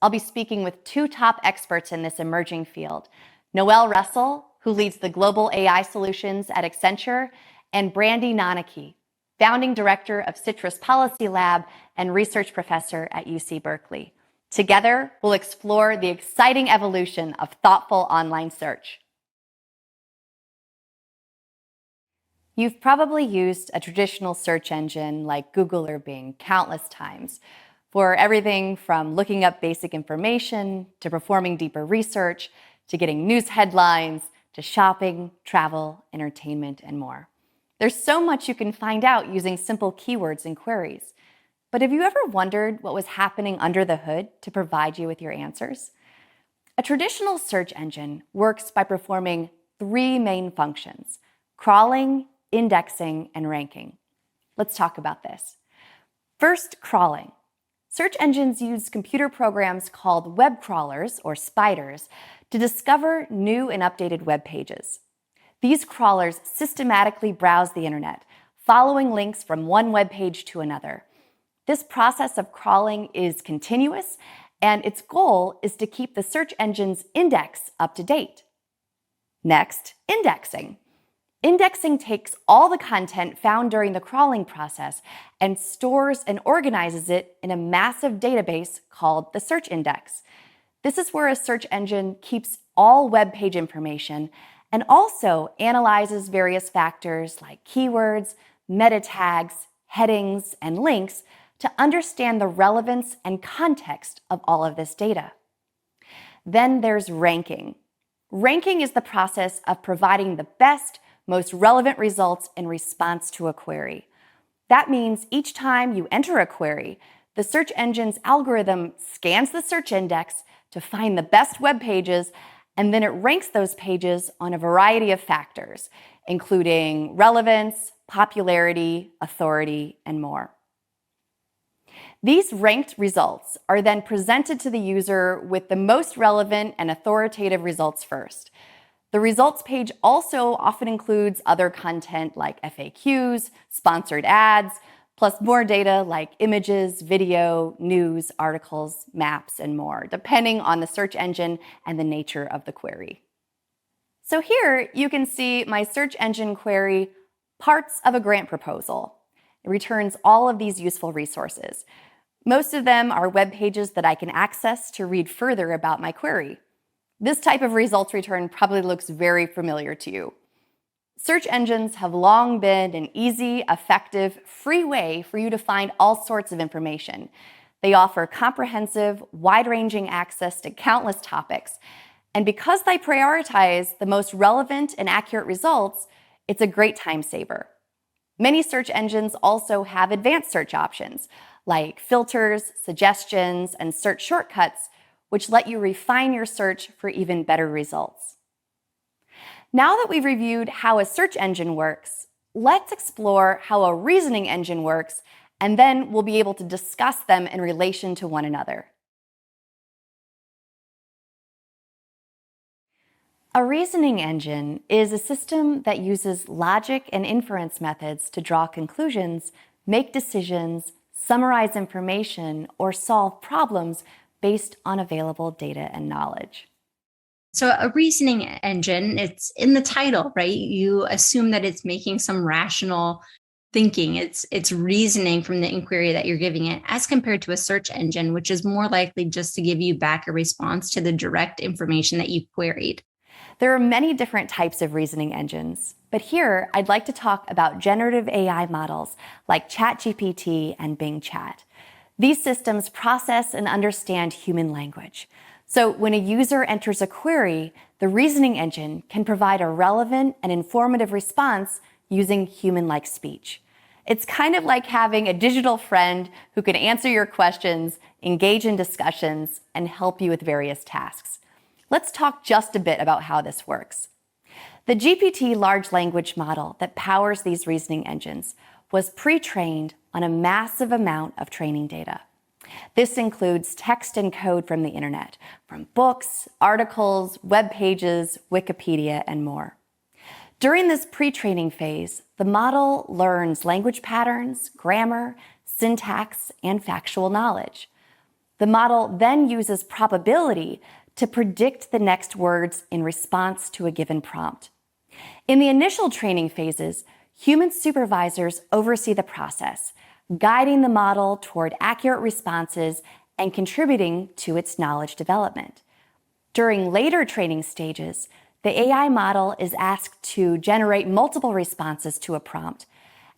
I'll be speaking with two top experts in this emerging field, Noelle Russell, who leads the global AI solutions at Accenture, and Brandy Noneke, founding director of Citrus Policy Lab and research professor at UC Berkeley. Together, we'll explore the exciting evolution of thoughtful online search. You've probably used a traditional search engine like Google or Bing countless times for everything from looking up basic information to performing deeper research to getting news headlines to shopping, travel, entertainment, and more. There's so much you can find out using simple keywords and queries. But have you ever wondered what was happening under the hood to provide you with your answers? A traditional search engine works by performing three main functions: crawling, indexing, and ranking. Let's talk about this. First, crawling. Search engines use computer programs called web crawlers, or spiders, to discover new and updated web pages. These crawlers systematically browse the internet, following links from one web page to another. This process of crawling is continuous, and its goal is to keep the search engine's index up to date. Next, indexing. Indexing takes all the content found during the crawling process and stores and organizes it in a massive database called the search index. This is where a search engine keeps all web page information and also analyzes various factors like keywords, meta tags, headings, and links to understand the relevance and context of all of this data. Then there's ranking. Ranking is the process of providing the best, most relevant results in response to a query. That means each time you enter a query, the search engine's algorithm scans the search index to find the best web pages, and then it ranks those pages on a variety of factors, including relevance, popularity, authority, and more. These ranked results are then presented to the user with the most relevant and authoritative results first. The results page also often includes other content like FAQs, sponsored ads, plus more data like images, video, news, articles, maps, and more, depending on the search engine and the nature of the query. So here you can see my search engine query, parts of a grant proposal. It returns all of these useful resources. Most of them are web pages that I can access to read further about my query. This type of results return probably looks very familiar to you. Search engines have long been an easy, effective, free way for you to find all sorts of information. They offer comprehensive, wide-ranging access to countless topics. And because they prioritize the most relevant and accurate results, it's a great time saver. Many search engines also have advanced search options, like filters, suggestions, and search shortcuts, which let you refine your search for even better results. Now that we've reviewed how a search engine works, let's explore how a reasoning engine works, and then we'll be able to discuss them in relation to one another. A reasoning engine is a system that uses logic and inference methods to draw conclusions, make decisions, summarize information, or solve problems based on available data and knowledge. So a reasoning engine, it's in the title, right? You assume that it's making some rational thinking. It's reasoning from the inquiry that you're giving it, as compared to a search engine, which is more likely just to give you back a response to the direct information that you queried. There are many different types of reasoning engines, but here I'd like to talk about generative AI models like ChatGPT and Bing Chat. These systems process and understand human language. So when a user enters a query, the reasoning engine can provide a relevant and informative response using human-like speech. It's kind of like having a digital friend who can answer your questions, engage in discussions, and help you with various tasks. Let's talk just a bit about how this works. The GPT large language model that powers these reasoning engines was pre-trained on a massive amount of training data. This includes text and code from the internet, from books, articles, web pages, Wikipedia, and more. During this pre-training phase, the model learns language patterns, grammar, syntax, and factual knowledge. The model then uses probability to predict the next words in response to a given prompt. In the initial training phases, human supervisors oversee the process, guiding the model toward accurate responses and contributing to its knowledge development. During later training stages, the AI model is asked to generate multiple responses to a prompt,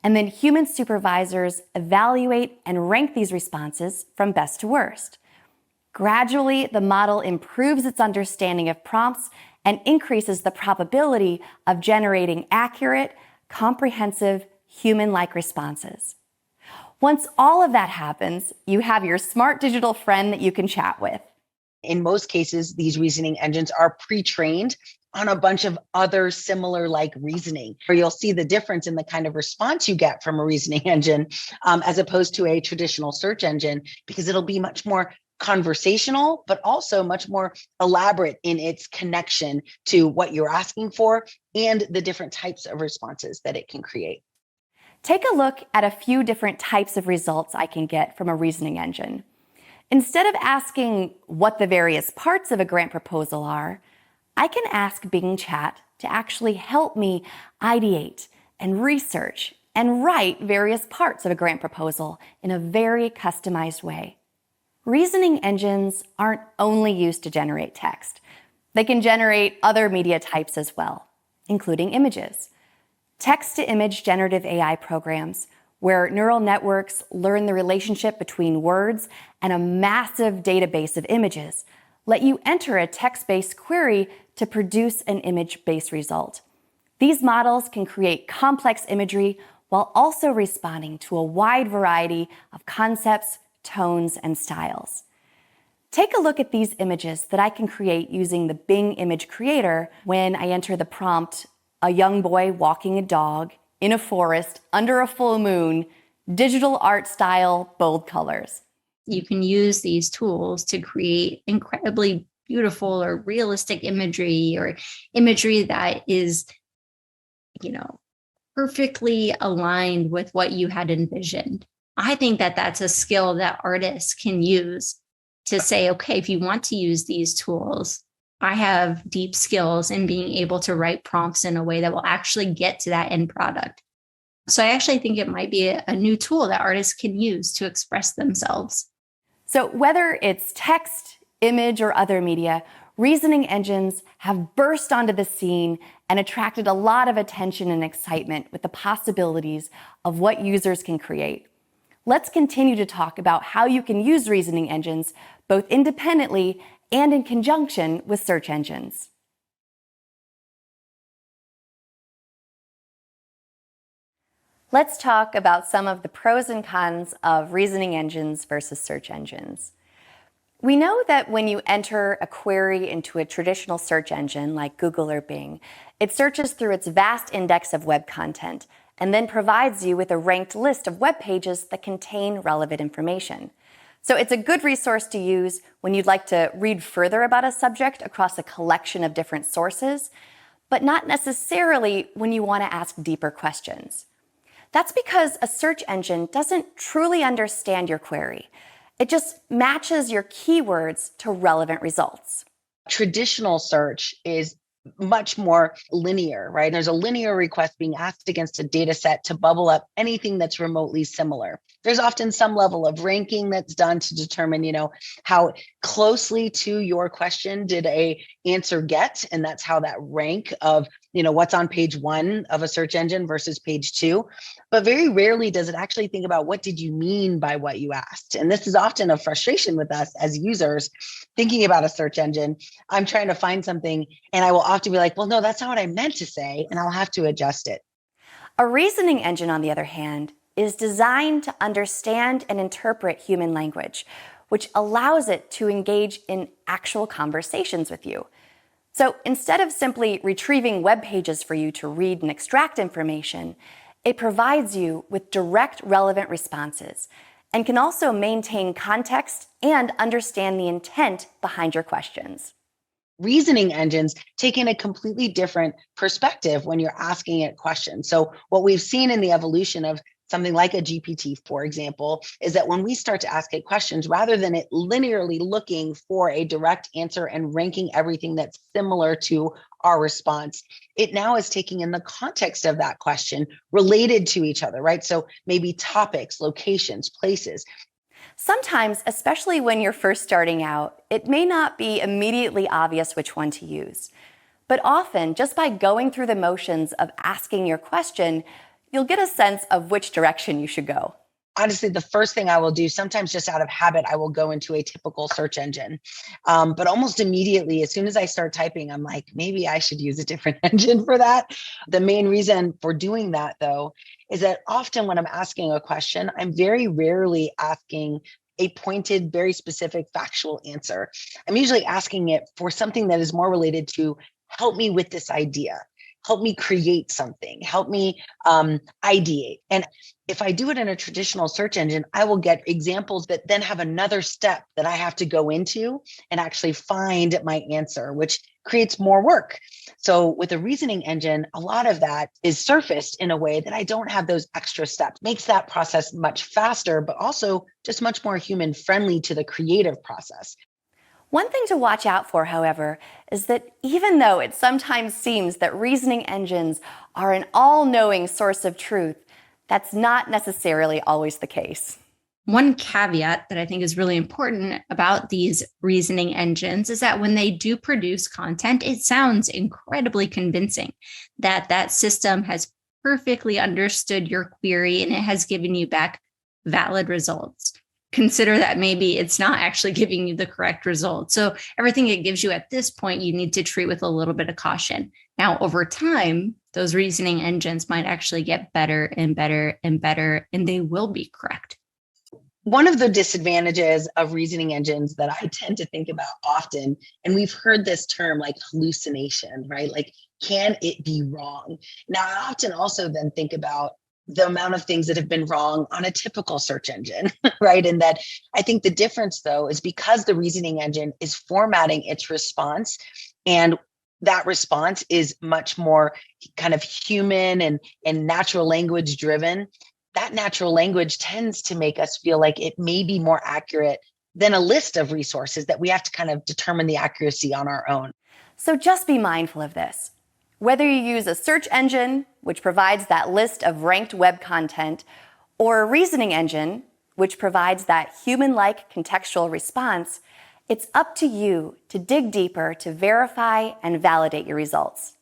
and then human supervisors evaluate and rank these responses from best to worst. Gradually, the model improves its understanding of prompts and increases the probability of generating accurate, comprehensive, human-like responses. Once all of that happens, you have your smart digital friend that you can chat with. In most cases, these reasoning engines are pre-trained on a bunch of other similar like reasoning, where you'll see the difference in the kind of response you get from a reasoning engine as opposed to a traditional search engine, because it'll be much more conversational, but also much more elaborate in its connection to what you're asking for and the different types of responses that it can create. Take a look at a few different types of results I can get from a reasoning engine. Instead of asking what the various parts of a grant proposal are, I can ask Bing Chat to actually help me ideate and research and write various parts of a grant proposal in a very customized way. Reasoning engines aren't only used to generate text. They can generate other media types as well, including images. Text-to-image generative AI programs, where neural networks learn the relationship between words and a massive database of images, let you enter a text-based query to produce an image-based result. These models can create complex imagery while also responding to a wide variety of concepts, tones, and styles. Take a look at these images that I can create using the Bing Image Creator when I enter the prompt, a young boy walking a dog in a forest under a full moon, digital art style, bold colors. You can use these tools to create incredibly beautiful or realistic imagery, or imagery that is, perfectly aligned with what you had envisioned. I think that that's a skill that artists can use to say, okay, if you want to use these tools, I have deep skills in being able to write prompts in a way that will actually get to that end product. So I actually think it might be a new tool that artists can use to express themselves. So whether it's text, image, or other media, reasoning engines have burst onto the scene and attracted a lot of attention and excitement with the possibilities of what users can create. Let's continue to talk about how you can use reasoning engines both independently and in conjunction with search engines. Let's talk about some of the pros and cons of reasoning engines versus search engines. We know that when you enter a query into a traditional search engine like Google or Bing, it searches through its vast index of web content and then provides you with a ranked list of web pages that contain relevant information. So it's a good resource to use when you'd like to read further about a subject across a collection of different sources, but not necessarily when you want to ask deeper questions. That's because a search engine doesn't truly understand your query. It just matches your keywords to relevant results. Traditional search is much more linear, right? There's a linear request being asked against a data set to bubble up anything that's remotely similar. There's often some level of ranking that's done to determine, how closely to your question did a answer get. And that's how that rank of, what's on page 1 of a search engine versus page 2. But very rarely does it actually think about what did you mean by what you asked. And this is often a frustration with us as users thinking about a search engine. I'm trying to find something and I will often be like, well, no, that's not what I meant to say. And I'll have to adjust it. A reasoning engine, on the other hand, is designed to understand and interpret human language, which allows it to engage in actual conversations with you. So instead of simply retrieving web pages for you to read and extract information, it provides you with direct, relevant responses and can also maintain context and understand the intent behind your questions. Reasoning engines take in a completely different perspective when you're asking it questions. So what we've seen in the evolution of something like a GPT, for example, is that when we start to ask it questions, rather than it linearly looking for a direct answer and ranking everything that's similar to our response, it now is taking in the context of that question related to each other, right? So maybe topics, locations, places. Sometimes, especially when you're first starting out, it may not be immediately obvious which one to use. But often, just by going through the motions of asking your question, you'll get a sense of which direction you should go. Honestly, the first thing I will do, sometimes just out of habit, I will go into a typical search engine. But almost immediately, as soon as I start typing, I'm like, maybe I should use a different engine for that. The main reason for doing that, though, is that often when I'm asking a question, I'm very rarely asking a pointed, very specific factual answer. I'm usually asking it for something that is more related to help me with this idea, help me create something, help me ideate. And if I do it in a traditional search engine, I will get examples that then have another step that I have to go into and actually find my answer, which creates more work. So with a reasoning engine, a lot of that is surfaced in a way that I don't have those extra steps. Makes that process much faster, but also just much more human friendly to the creative process. One thing to watch out for, however, is that even though it sometimes seems that reasoning engines are an all-knowing source of truth, that's not necessarily always the case. One caveat that I think is really important about these reasoning engines is that when they do produce content, it sounds incredibly convincing that that system has perfectly understood your query and it has given you back valid results. Consider that maybe it's not actually giving you the correct result. So everything it gives you at this point, you need to treat with a little bit of caution. Now, over time, those reasoning engines might actually get better and better and better, and they will be correct. One of the disadvantages of reasoning engines that I tend to think about often, and we've heard this term like hallucination, right? Like, can it be wrong? Now, I often also then think about the amount of things that have been wrong on a typical search engine, right? And that I think the difference, though, is because the reasoning engine is formatting its response, and that response is much more kind of human and natural language driven. That natural language tends to make us feel like it may be more accurate than a list of resources that we have to kind of determine the accuracy on our own. So just be mindful of this. Whether you use a search engine, which provides that list of ranked web content, or a reasoning engine, which provides that human-like contextual response, it's up to you to dig deeper to verify and validate your results.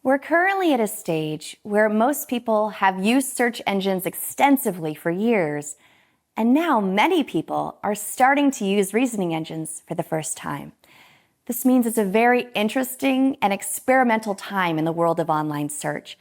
We're currently at a stage where most people have used search engines extensively for years, and now many people are starting to use reasoning engines for the first time. This means it's a very interesting and experimental time in the world of online search,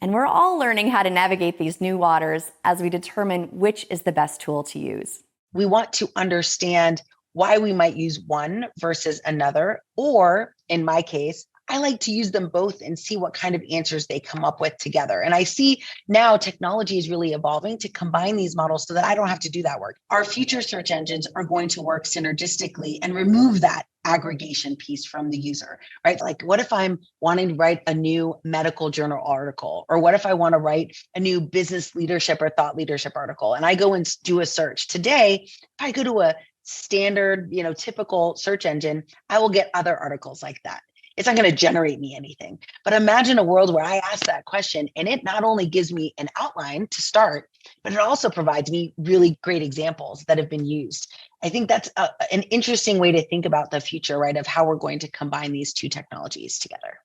and we're all learning how to navigate these new waters as we determine which is the best tool to use. We want to understand why we might use one versus another, or in my case, I like to use them both and see what kind of answers they come up with together. And I see now technology is really evolving to combine these models so that I don't have to do that work. Our future search engines are going to work synergistically and remove that aggregation piece from the user, right? Like, what if I'm wanting to write a new medical journal article? Or what if I want to write a new business leadership or thought leadership article? And I go and do a search. Today, if I go to a standard, typical search engine, I will get other articles like that. It's not going to generate me anything. But imagine a world where I ask that question and it not only gives me an outline to start, but it also provides me really great examples that have been used. I think that's an interesting way to think about the future, right, of how we're going to combine these two technologies together.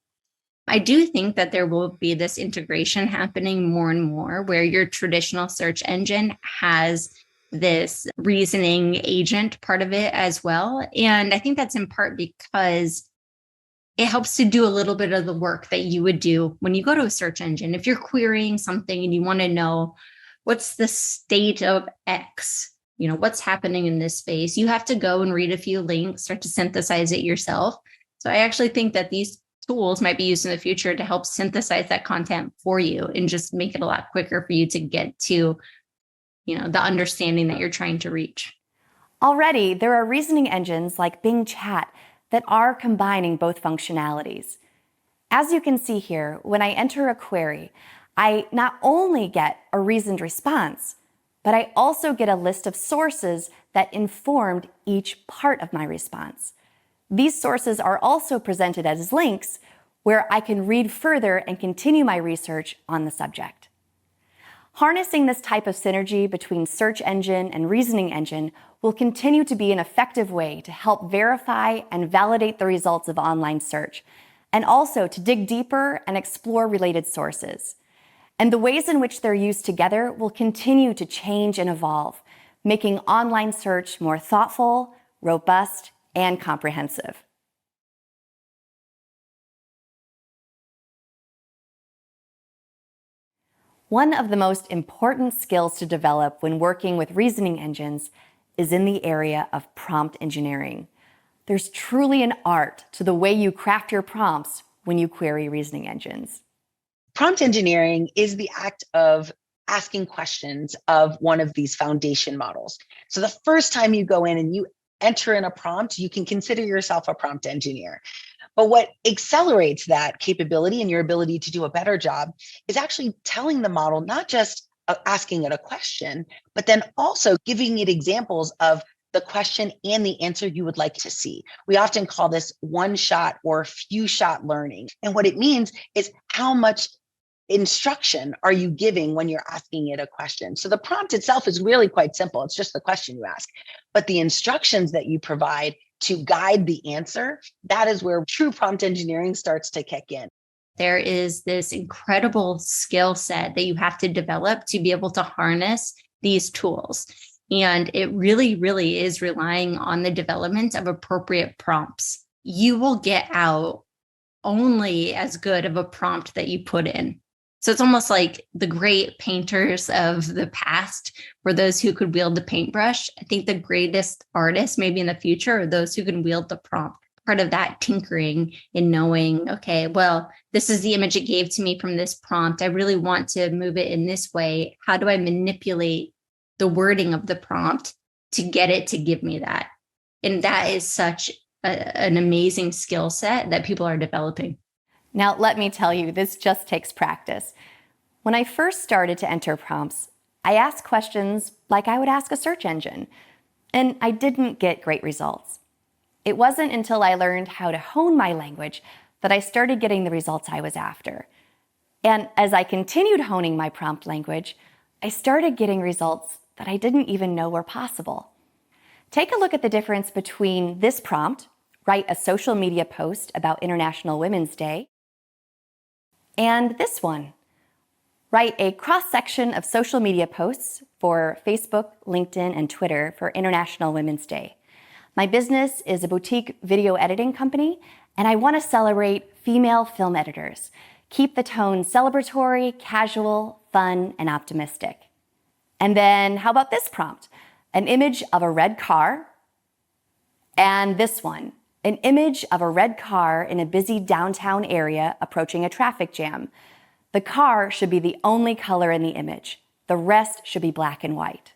I do think that there will be this integration happening more and more where your traditional search engine has this reasoning agent part of it as well. And I think that's in part because it helps to do a little bit of the work that you would do when you go to a search engine. If you're querying something and you want to know what's the state of X, what's happening in this space, you have to go and read a few links, start to synthesize it yourself. So I actually think that these tools might be used in the future to help synthesize that content for you and just make it a lot quicker for you to get to, the understanding that you're trying to reach. Already, there are reasoning engines like Bing Chat that are combining both functionalities. As you can see here, when I enter a query, I not only get a reasoned response, but I also get a list of sources that informed each part of my response. These sources are also presented as links where I can read further and continue my research on the subject. Harnessing this type of synergy between search engine and reasoning engine will continue to be an effective way to help verify and validate the results of online search, and also to dig deeper and explore related sources. And the ways in which they're used together will continue to change and evolve, making online search more thoughtful, robust, and comprehensive. One of the most important skills to develop when working with reasoning engines is in the area of prompt engineering. There's truly an art to the way you craft your prompts when you query reasoning engines. Prompt engineering is the act of asking questions of one of these foundation models. So the first time you go in and you enter in a prompt, you can consider yourself a prompt engineer. But what accelerates that capability and your ability to do a better job is actually telling the model, not just asking it a question, but then also giving it examples of the question and the answer you would like to see. We often call this one shot or few shot learning. And what it means is how much instruction are you giving when you're asking it a question? So the prompt itself is really quite simple. It's just the question you ask. But the instructions that you provide to guide the answer, that is where true prompt engineering starts to kick in. There is this incredible skill set that you have to develop to be able to harness these tools. And it really, really is relying on the development of appropriate prompts. You will get out only as good of a prompt that you put in. So it's almost like the great painters of the past were those who could wield the paintbrush. I think the greatest artists, maybe in the future, are those who can wield the prompt. Part of that tinkering in knowing, okay, well, this is the image it gave to me from this prompt. I really want to move it in this way. How do I manipulate the wording of the prompt to get it to give me that? And that is such an amazing skill set that people are developing. Now, let me tell you, this just takes practice. When I first started to enter prompts, I asked questions like I would ask a search engine, and I didn't get great results. It wasn't until I learned how to hone my language that I started getting the results I was after. And as I continued honing my prompt language, I started getting results that I didn't even know were possible. Take a look at the difference between this prompt, write a social media post about International Women's Day, and this one, write a cross-section of social media posts for Facebook, LinkedIn, and Twitter for International Women's Day. My business is a boutique video editing company, and I want to celebrate female film editors. Keep the tone celebratory, casual, fun, and optimistic. And then how about this prompt? An image of a red car, and this one, an image of a red car in a busy downtown area approaching a traffic jam. The car should be the only color in the image. The rest should be black and white.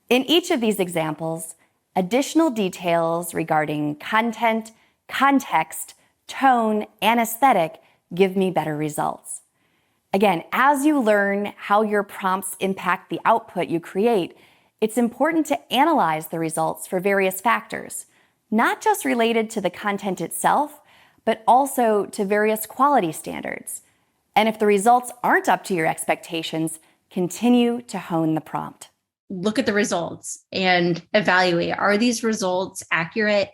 In each of these examples, additional details regarding content, context, tone, and aesthetic give me better results. Again, as you learn how your prompts impact the output you create, it's important to analyze the results for various factors, not just related to the content itself, but also to various quality standards. And if the results aren't up to your expectations, continue to hone the prompt. Look at the results and evaluate. Are these results accurate?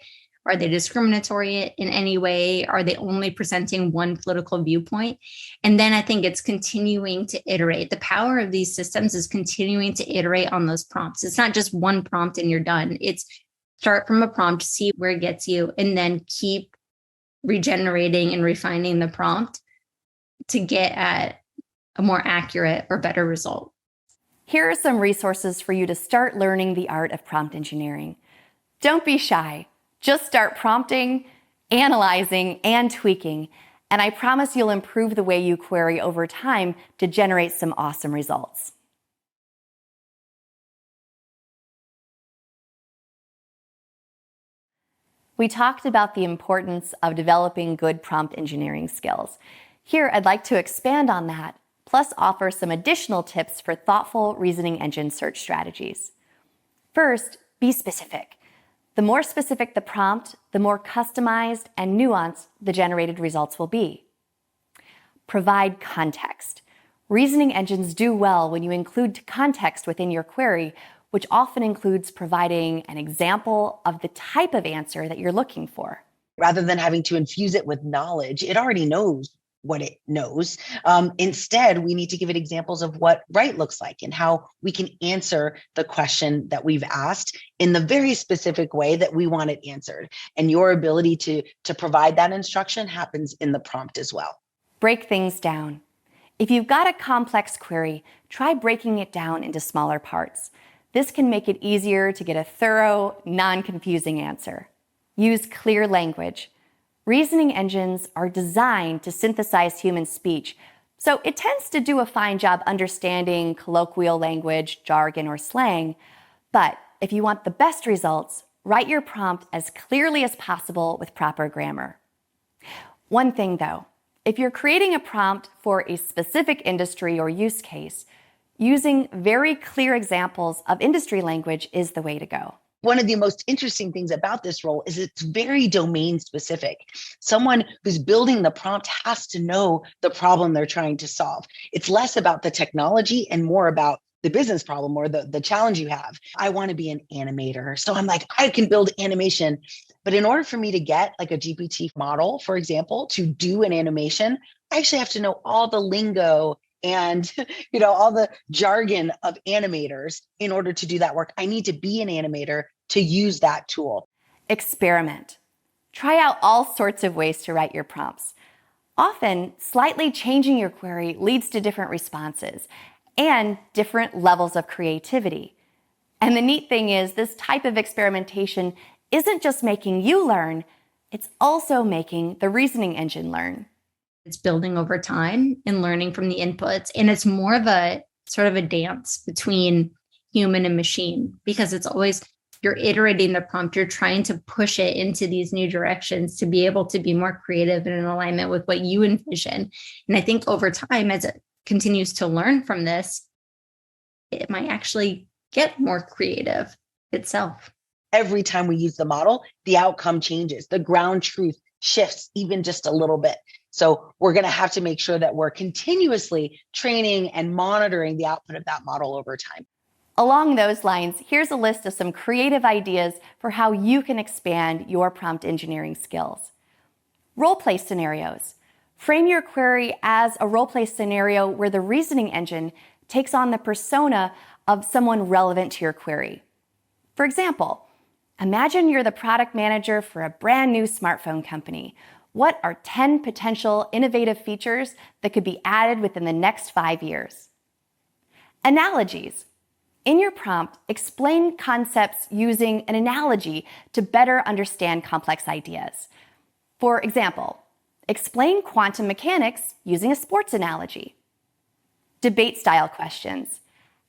Are they discriminatory in any way? Are they only presenting one political viewpoint? And then I think it's continuing to iterate. The power of these systems is continuing to iterate on those prompts. It's not just one prompt and you're done. It's start from a prompt, see where it gets you, and then keep regenerating and refining the prompt to get at a more accurate or better result. Here are some resources for you to start learning the art of prompt engineering. Don't be shy. Just start prompting, analyzing, and tweaking, and I promise you'll improve the way you query over time to generate some awesome results. We talked about the importance of developing good prompt engineering skills. Here, I'd like to expand on that, plus offer some additional tips for thoughtful reasoning engine search strategies. First, be specific. The more specific the prompt, the more customized and nuanced the generated results will be. Provide context. Reasoning engines do well when you include context within your query, which often includes providing an example of the type of answer that you're looking for. Rather than having to infuse it with knowledge, it already knows what it knows. Instead, we need to give it examples of what right looks like and how we can answer the question that we've asked in the very specific way that we want it answered. And your ability to provide that instruction happens in the prompt as well. Break things down. If you've got a complex query, try breaking it down into smaller parts. This can make it easier to get a thorough, non-confusing answer. Use clear language. Reasoning engines are designed to synthesize human speech, so it tends to do a fine job understanding colloquial language, jargon, or slang. But if you want the best results, write your prompt as clearly as possible with proper grammar. One thing though, if you're creating a prompt for a specific industry or use case, using very clear examples of industry language is the way to go. One of the most interesting things about this role is it's very domain specific. Someone who's building the prompt has to know the problem they're trying to solve. It's less about the technology and more about the business problem or the challenge you have. I want to be an animator. So I'm like, I can build animation. But in order for me to get like a GPT model, for example, to do an animation, I actually have to know all the lingo and all the jargon of animators in order to do that work. I need to be an animator to use that tool. Experiment. Try out all sorts of ways to write your prompts. Often, slightly changing your query leads to different responses and different levels of creativity. And the neat thing is, this type of experimentation isn't just making you learn, it's also making the reasoning engine learn. It's building over time and learning from the inputs. And it's more of a sort of a dance between human and machine, because it's always, you're iterating the prompt, you're trying to push it into these new directions to be able to be more creative and in alignment with what you envision. And I think over time, as it continues to learn from this, it might actually get more creative itself. Every time we use the model, the outcome changes. The ground truth shifts even just a little bit. So we're going to have to make sure that we're continuously training and monitoring the output of that model over time. Along those lines, here's a list of some creative ideas for how you can expand your prompt engineering skills. Role-play scenarios. Frame your query as a role-play scenario where the reasoning engine takes on the persona of someone relevant to your query. For example, imagine you're the product manager for a brand new smartphone company. What are 10 potential innovative features that could be added within the next 5 years? Analogies. In your prompt, explain concepts using an analogy to better understand complex ideas. For example, explain quantum mechanics using a sports analogy. Debate-style questions.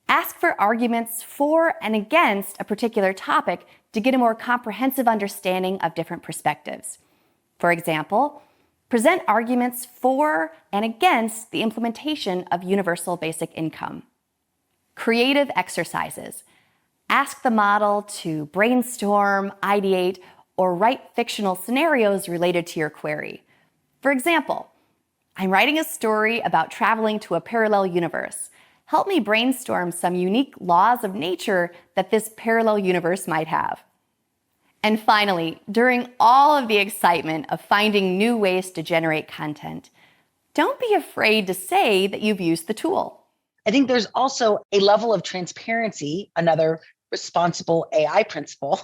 Ask for arguments for and against a particular topic to get a more comprehensive understanding of different perspectives. For example, present arguments for and against the implementation of universal basic income. Creative exercises. Ask the model to brainstorm, ideate, or write fictional scenarios related to your query. For example, I'm writing a story about traveling to a parallel universe. Help me brainstorm some unique laws of nature that this parallel universe might have. And finally, during all of the excitement of finding new ways to generate content, don't be afraid to say that you've used the tool. I think there's also a level of transparency, another responsible AI principle,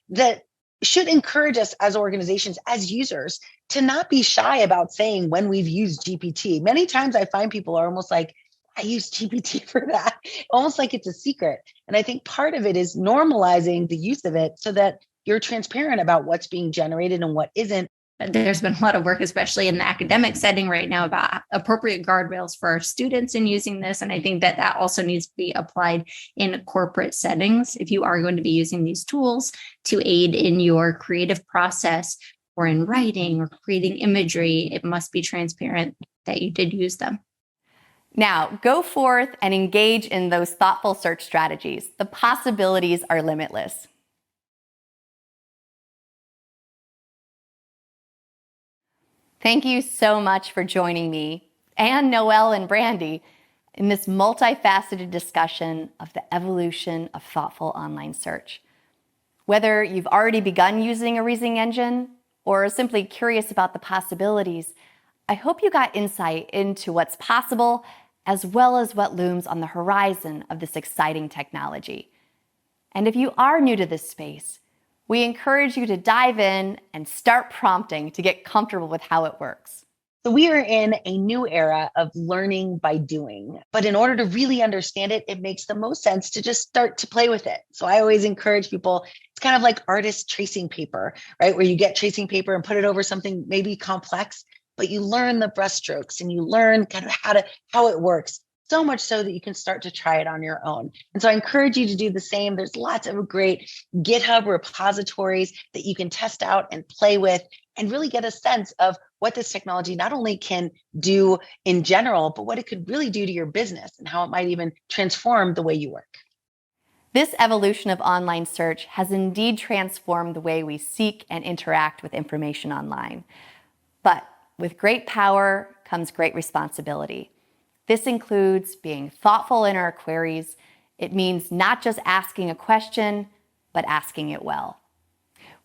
that should encourage us as organizations, as users, to not be shy about saying when we've used GPT. Many times I find people are almost like, I use GPT for that, almost like it's a secret. And I think part of it is normalizing the use of it so that you're transparent about what's being generated and what isn't. But there's been a lot of work, especially in the academic setting right now, about appropriate guardrails for our students in using this. And I think that that also needs to be applied in corporate settings. If you are going to be using these tools to aid in your creative process or in writing or creating imagery, it must be transparent that you did use them. Now, go forth and engage in those thoughtful search strategies. The possibilities are limitless. Thank you so much for joining me and Noelle and Brandy in this multifaceted discussion of the evolution of thoughtful online search. Whether you've already begun using a reasoning engine or are simply curious about the possibilities, I hope you got insight into what's possible as well as what looms on the horizon of this exciting technology. And if you are new to this space, we encourage you to dive in and start prompting to get comfortable with how it works. So we are in a new era of learning by doing. But in order to really understand it, it makes the most sense to just start to play with it. So I always encourage people, it's kind of like artist tracing paper, right? Where you get tracing paper and put it over something maybe complex, but you learn the brushstrokes and you learn kind of how it works. So much so that you can start to try it on your own. And so I encourage you to do the same. There's lots of great GitHub repositories that you can test out and play with and really get a sense of what this technology not only can do in general, but what it could really do to your business and how it might even transform the way you work. This evolution of online search has indeed transformed the way we seek and interact with information online. But with great power comes great responsibility. This includes being thoughtful in our queries. It means not just asking a question, but asking it well.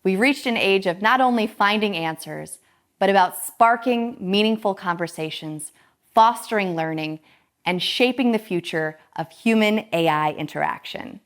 We've reached an age of not only finding answers, but about sparking meaningful conversations, fostering learning, and shaping the future of human-AI interaction.